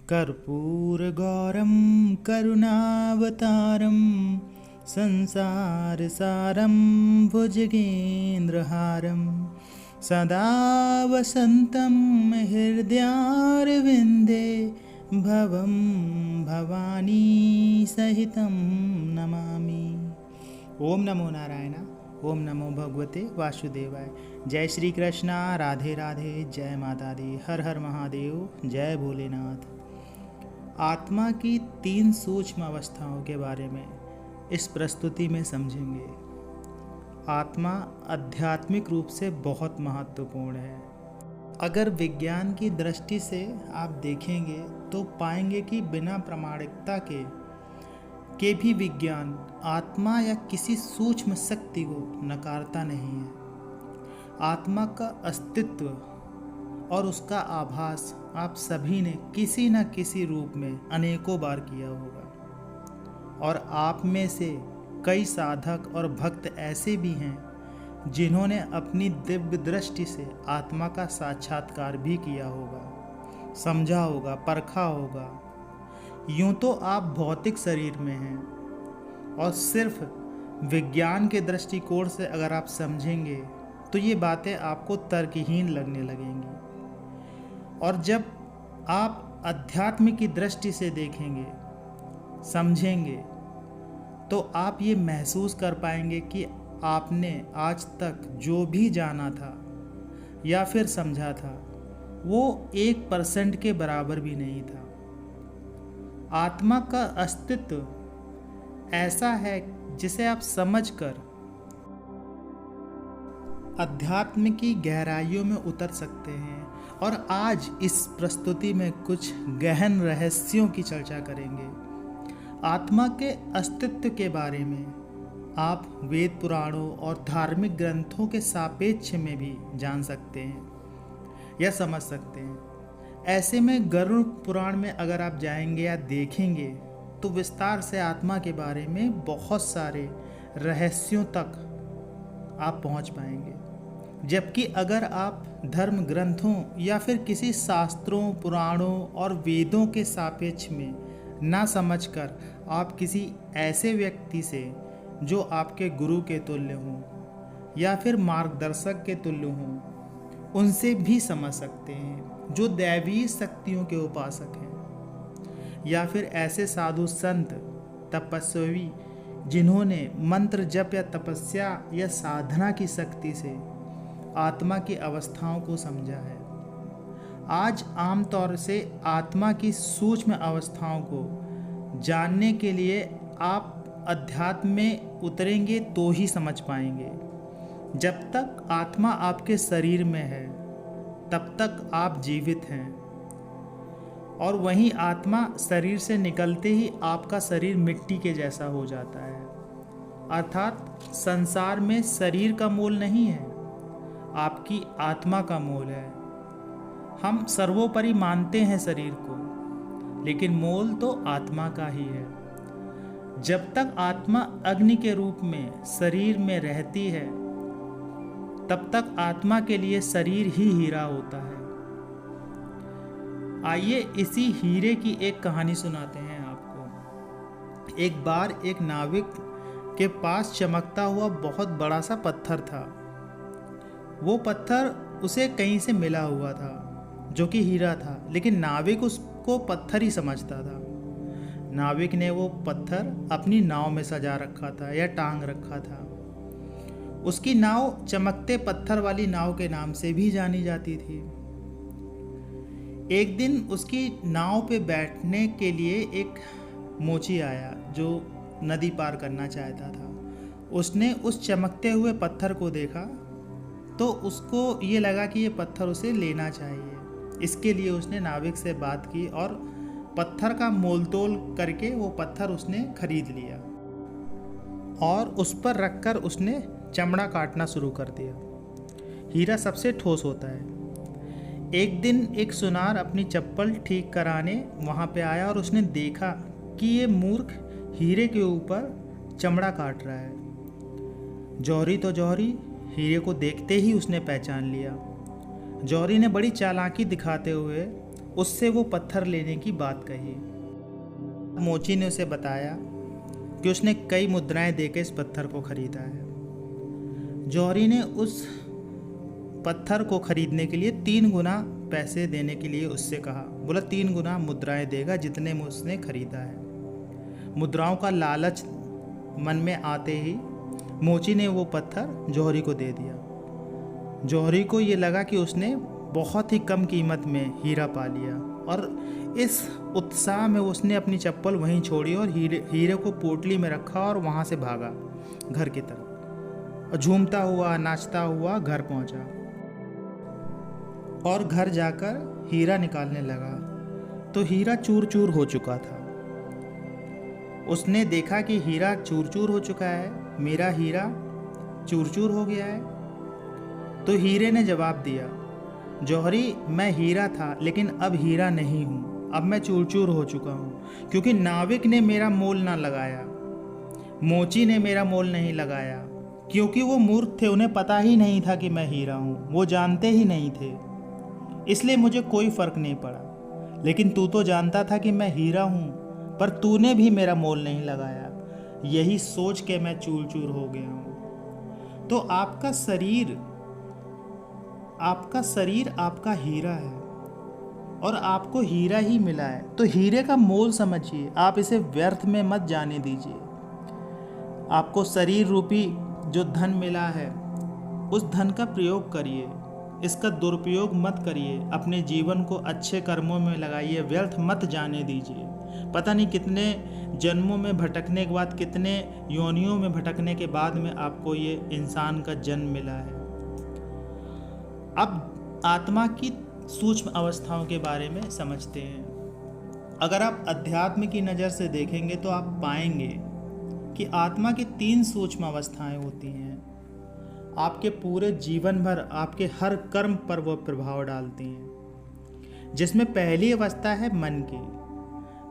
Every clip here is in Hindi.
कर्पूरगौरं करुणावतारं संसारसारं भुजगेन्द्रहारं सदा वसन्तं हृदयारविन्दे भवं भवानी सहितं नमामि। ओम नमो नारायण। ओम नमो भगवते वासुदेवाय। जय श्री कृष्णा। राधे राधे। जय माता दी। हर हर महादेव। जय भोलेनाथ। आत्मा की 3 सूक्ष्म अवस्थाओं के बारे में इस प्रस्तुति में समझेंगे। आत्मा आध्यात्मिक रूप से बहुत महत्वपूर्ण है। अगर विज्ञान की दृष्टि से आप देखेंगे तो पाएंगे कि बिना प्रामाणिकता के भी विज्ञान आत्मा या किसी सूक्ष्म शक्ति को नकारता नहीं है। आत्मा का अस्तित्व और उसका आभास आप सभी ने किसी न किसी रूप में अनेकों बार किया होगा, और आप में से कई साधक और भक्त ऐसे भी हैं जिन्होंने अपनी दिव्य दृष्टि से आत्मा का साक्षात्कार भी किया होगा, समझा होगा, परखा होगा। यूं तो आप भौतिक शरीर में हैं और सिर्फ विज्ञान के दृष्टिकोण से अगर आप समझेंगे तो ये बातें आपको तर्कहीन लगने लगेंगी, और जब आप अध्यात्म की दृष्टि से देखेंगे, समझेंगे, तो आप ये महसूस कर पाएंगे कि आपने आज तक जो भी जाना था या फिर समझा था वो 1% के बराबर भी नहीं था। आत्मा का अस्तित्व ऐसा है जिसे आप समझकर अध्यात्म की गहराइयों में उतर सकते हैं, और आज इस प्रस्तुति में कुछ गहन रहस्यों की चर्चा करेंगे। आत्मा के अस्तित्व के बारे में आप वेद पुराणों और धार्मिक ग्रंथों के सापेक्ष में भी जान सकते हैं या समझ सकते हैं। ऐसे में गरुड़ पुराण में अगर आप जाएंगे या देखेंगे तो विस्तार से आत्मा के बारे में बहुत सारे रहस्यों तक आप पहुंच पाएंगे। जबकि अगर आप धर्म ग्रंथों या फिर किसी शास्त्रों, पुराणों और वेदों के सापेक्ष में ना समझकर आप किसी ऐसे व्यक्ति से जो आपके गुरु के तुल्य हों या फिर मार्गदर्शक के तुल्य हों, उनसे भी समझ सकते हैं जो दैवीय शक्तियों के उपासक हैं, या फिर ऐसे साधु संत तपस्वी जिन्होंने मंत्र जप या तपस्या या साधना की शक्ति से आत्मा की अवस्थाओं को समझा है। आज आमतौर से आत्मा की सूक्ष्म अवस्थाओं को जानने के लिए आप अध्यात्म में उतरेंगे तो ही समझ पाएंगे। जब तक आत्मा आपके शरीर में है तब तक आप जीवित हैं, और वहीं आत्मा शरीर से निकलते ही आपका शरीर मिट्टी के जैसा हो जाता है। अर्थात संसार में शरीर का मोल नहीं है, आपकी आत्मा का मोल है। हम सर्वोपरि मानते हैं शरीर को, लेकिन मोल तो आत्मा का ही है। जब तक आत्मा अग्नि के रूप में शरीर में रहती है तब तक आत्मा के लिए शरीर ही हीरा होता है। आइए इसी हीरे की एक कहानी सुनाते हैं आपको। एक बार एक नाविक के पास चमकता हुआ बहुत बड़ा सा पत्थर था। वो पत्थर उसे कहीं से मिला हुआ था जो कि हीरा था, लेकिन नाविक उसको पत्थर ही समझता था। नाविक ने वो पत्थर अपनी नाव में सजा रखा था या टांग रखा था। उसकी नाव चमकते पत्थर वाली नाव के नाम से भी जानी जाती थी। एक दिन उसकी नाव पे बैठने के लिए एक मोची आया जो नदी पार करना चाहता था। उसने उस चमकते हुए पत्थर को देखा तो उसको ये लगा कि ये पत्थर उसे लेना चाहिए। इसके लिए उसने नाविक से बात की और पत्थर का मोलतोल करके वो पत्थर उसने खरीद लिया, और उस पर रखकर उसने चमड़ा काटना शुरू कर दिया। हीरा सबसे ठोस होता है। एक दिन एक सुनार अपनी चप्पल ठीक कराने वहाँ पे आया और उसने देखा कि ये मूर्ख हीरे के ऊपर चमड़ा काट रहा है। जौहरी तो जौहरी, हीरे को देखते ही उसने पहचान लिया। जौहरी ने बड़ी चालाकी दिखाते हुए उससे वो पत्थर लेने की बात कही। मोची ने उसे बताया कि उसने कई मुद्राएं देकर इस पत्थर को खरीदा है। जौहरी ने उस पत्थर को खरीदने के लिए 3 गुना पैसे देने के लिए उससे कहा। बोला 3 गुना मुद्राएं देगा जितने में उसने खरीदा है। मुद्राओं का लालच मन में आते ही मोची ने वो पत्थर जौहरी को दे दिया। जौहरी को ये लगा कि उसने बहुत ही कम कीमत में हीरा पा लिया और इस उत्साह में उसने अपनी चप्पल वहीं छोड़ी और हीरे को पोटली में रखा और वहाँ से भागा घर की तरफ और झूमता हुआ नाचता हुआ घर पहुँचा और घर जाकर हीरा निकालने लगा तो हीरा चूर चूर हो चुका था। उसने देखा कि हीरा चूर चूर हो चुका है, मेरा हीरा चूर चूर हो गया है। तो हीरे ने जवाब दिया, जौहरी मैं हीरा था लेकिन अब हीरा नहीं हूँ, अब मैं चूर चूर हो चुका हूँ क्योंकि नाविक ने मेरा मोल ना लगाया, मोची ने मेरा मोल नहीं लगाया क्योंकि वो मूर्ख थे, उन्हें पता ही नहीं था कि मैं हीरा हूँ, वो जानते ही नहीं थे, इसलिए मुझे कोई फ़र्क नहीं पड़ा। लेकिन तू तो जानता था कि मैं हीरा हूँ पर तूने भी मेरा मोल नहीं लगाया, यही सोच के मैं चूर चूर हो गया हूँ। तो आपका शरीर आपका हीरा है और आपको हीरा ही मिला है, तो हीरे का मोल समझिए, आप इसे व्यर्थ में मत जाने दीजिए। आपको शरीर रूपी जो धन मिला है उस धन का प्रयोग करिए, इसका दुरुपयोग मत करिए, अपने जीवन को अच्छे कर्मों में लगाइए, व्यर्थ मत जाने दीजिए। पता नहीं कितने जन्मों में भटकने के बाद, कितने योनियों में भटकने के बाद में आपको ये इंसान का जन्म मिला है। अब आत्मा की सूक्ष्म अवस्थाओं के बारे में समझते हैं। अगर आप अध्यात्म की नज़र से देखेंगे तो आप पाएंगे कि आत्मा की 3 सूक्ष्म अवस्थाएं होती हैं। आपके पूरे जीवन भर आपके हर कर्म पर वो प्रभाव डालती हैं। जिसमें पहली अवस्था है मन की।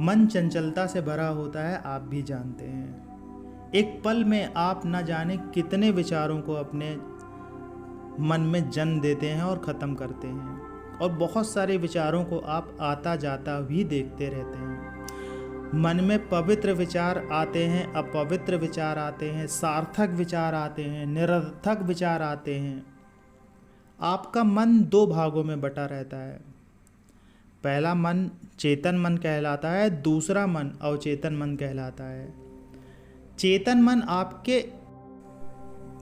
मन चंचलता से भरा होता है, आप भी जानते हैं। एक पल में आप न जाने कितने विचारों को अपने मन में जन्म देते हैं और ख़त्म करते हैं, और बहुत सारे विचारों को आप आता जाता भी देखते रहते हैं। मन में पवित्र विचार आते हैं, अपवित्र विचार आते हैं, सार्थक विचार आते हैं, निरर्थक विचार आते हैं। आपका मन 2 भागों में बटा रहता है। पहला मन चेतन मन कहलाता है, दूसरा मन अवचेतन मन कहलाता है। चेतन मन आपके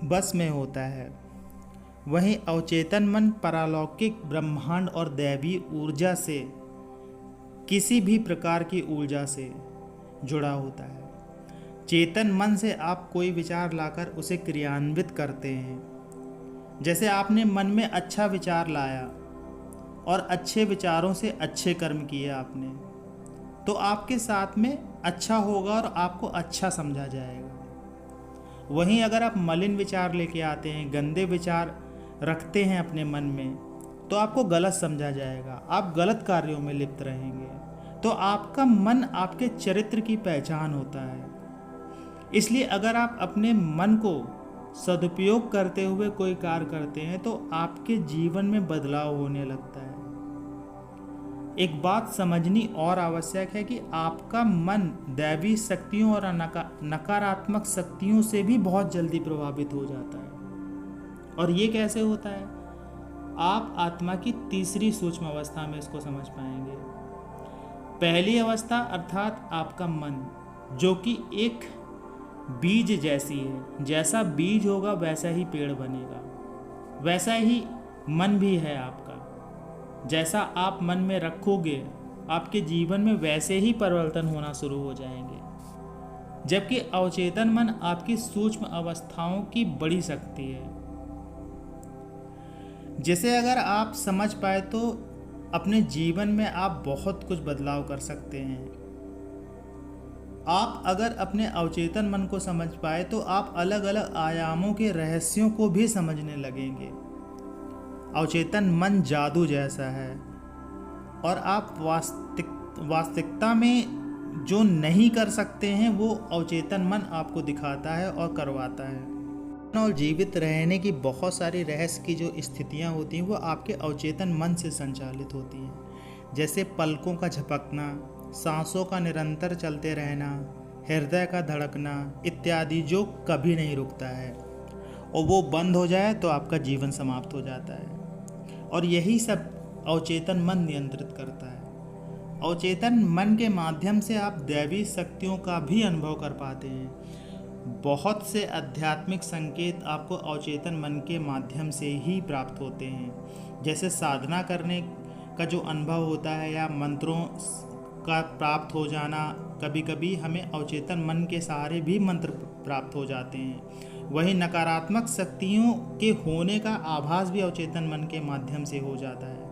बस में होता है, वहीं अवचेतन मन पारलौकिक ब्रह्मांड और दैवी ऊर्जा से, किसी भी प्रकार की ऊर्जा से जुड़ा होता है। चेतन मन से आप कोई विचार लाकर उसे क्रियान्वित करते हैं। जैसे आपने मन में अच्छा विचार लाया और अच्छे विचारों से अच्छे कर्म किए आपने, तो आपके साथ में अच्छा होगा और आपको अच्छा समझा जाएगा। वहीं अगर आप मलिन विचार लेके आते हैं, गंदे विचार रखते हैं अपने मन में, तो आपको गलत समझा जाएगा, आप गलत कार्यों में लिप्त रहेंगे। तो आपका मन आपके चरित्र की पहचान होता है। इसलिए अगर आप अपने मन को सदुपयोग करते हुए कोई कार्य करते हैं तो आपके जीवन में बदलाव होने लगता है। एक बात समझनी और आवश्यक है कि आपका मन दैवी शक्तियों और नकारात्मक शक्तियों से भी बहुत जल्दी प्रभावित हो जाता है। और ये कैसे होता है? आप आत्मा की तीसरी सूक्ष्म अवस्था में इसको समझ पाएंगे। पहली अवस्था अर्थात आपका मन, जो कि एक बीज जैसी है। जैसा बीज होगा वैसा ही पेड़ बनेगा, वैसा ही मन भी है आपका। जैसा आप मन में रखोगे आपके जीवन में वैसे ही परिवर्तन होना शुरू हो जाएंगे। जबकि अवचेतन मन आपकी सूक्ष्म अवस्थाओं की बड़ी शक्ति है, जिसे अगर आप समझ पाए तो अपने जीवन में आप बहुत कुछ बदलाव कर सकते हैं। आप अगर अपने अवचेतन मन को समझ पाए तो आप अलग अलग आयामों के रहस्यों को भी समझने लगेंगे। अवचेतन मन जादू जैसा है और आप वास्तविकता में जो नहीं कर सकते हैं वो अवचेतन मन आपको दिखाता है और करवाता है। और जीवित रहने की बहुत सारी रहस्य की जो स्थितियां होती हैं वो आपके अवचेतन मन से संचालित होती हैं। जैसे पलकों का झपकना, सांसों का निरंतर चलते रहना, हृदय का धड़कना इत्यादि, जो कभी नहीं रुकता है, और वो बंद हो जाए तो आपका जीवन समाप्त हो जाता है। और यही सब अवचेतन मन नियंत्रित करता है। अवचेतन मन के माध्यम से आप दैवी शक्तियों का भी अनुभव कर पाते हैं। बहुत से आध्यात्मिक संकेत आपको अवचेतन मन के माध्यम से ही प्राप्त होते हैं, जैसे साधना करने का जो अनुभव होता है या मंत्रों का प्राप्त हो जाना। कभी कभी हमें अवचेतन मन के सहारे भी मंत्र प्राप्त हो जाते हैं। वहीं नकारात्मक शक्तियों के होने का आभास भी अवचेतन मन के माध्यम से हो जाता है।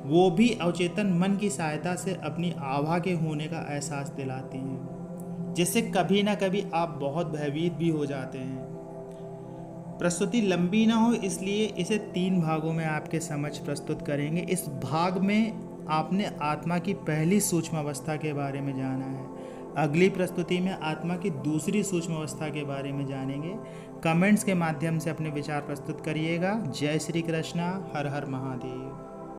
वो भी अवचेतन मन की सहायता से अपनी आभा के होने का एहसास दिलाती हैं, जिससे कभी ना कभी आप बहुत भयभीत भी हो जाते हैं। प्रस्तुति लंबी ना हो, इसलिए इसे 3 भागों में आपके समझ प्रस्तुत करेंगे। इस भाग में आपने आत्मा की पहली सूक्ष्म अवस्था के बारे में जाना है। अगली प्रस्तुति में आत्मा की दूसरी सूक्ष्म अवस्था के बारे में जानेंगे। कमेंट्स के माध्यम से अपने विचार प्रस्तुत करिएगा। जय श्री कृष्णा, हर हर महादेव।